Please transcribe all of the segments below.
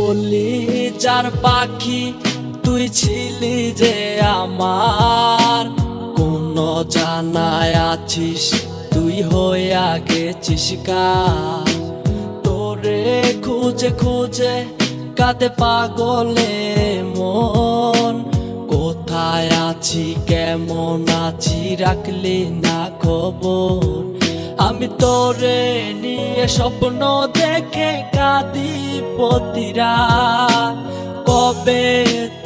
কলিজার পাখি তুই ছিলি যে আমার, কোন জানায় আছিস তুই হইয়া গেছিস কার। তোরে খুঁজে খুঁজে কাঁদে পাগলে মন, কোথায় আছি কেমন আছি রাখলি না খবর। আমি তোরে নিয়ে স্বপ্ন দেখে কাঁদি প্রতিরাত, কবে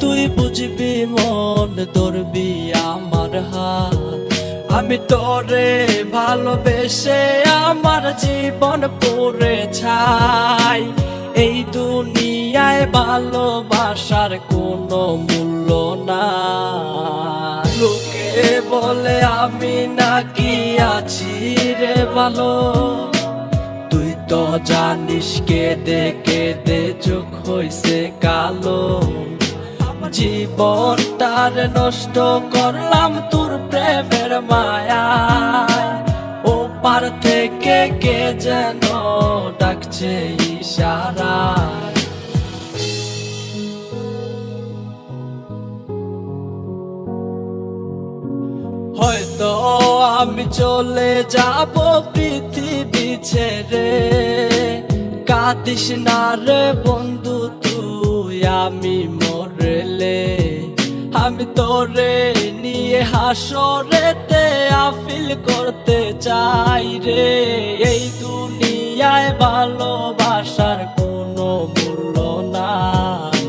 তুই বুঝবি মন ধরবি আমার হাত। আমি তোরে ভালোবেসে আমার জীবন পুড়ে ছাই, এই দুনিয়ায় ভালোবাসার কোনো মূল্য নাই। লোকে বলে আমি নাকি আছি রে ভালো, তুই তো জানিস কেঁদে কেঁদে চোখ হইছে কালো। জীবনটার নষ্ট করলাম তোর প্রেমের মায়ায়, ও পার থেকে কে যেন ডাকছে ইশারায়। হয়তো আমি চলে যাব পৃথিবী ছেড়ে, কাঁদিস না রে বন্ধু তুই আমি মরলে। আমি তোরে নিয়ে হাসরেতে আফিল করতে চাই রে, এই দুনিয়ায় ভালোবাসার কোনো মূল্য নাই,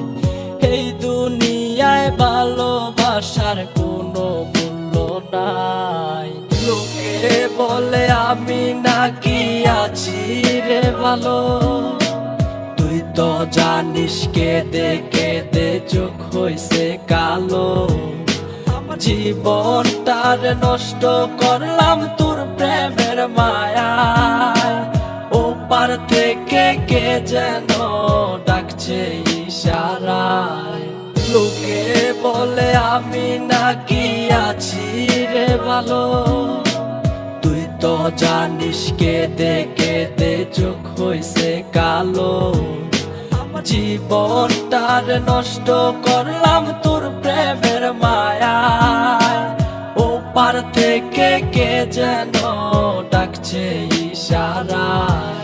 এই দুনিয়ায় ভালোবাসার কোনো মূল্য নাই। লোকে বলে আমি নাকি আছি রে ভালো, তুই তো জানিস কেঁদে কেঁদে চোখ হইছে কালো। জীবনটার নষ্ট করলাম তোর প্রেমের মায়ায়, ও পার থেকে কে যেন ডাকছে ইশারায়। লোকে বলে আমি নাকি আছি রে ভালো, তুই তো জানিস কেঁদে কেঁদে চোখ হইছে কালো। জীবনটার নষ্ট করলাম তোর প্রেমের মায়ায়, ও পার থেকে কে যেন ডাকছে ইশারায়।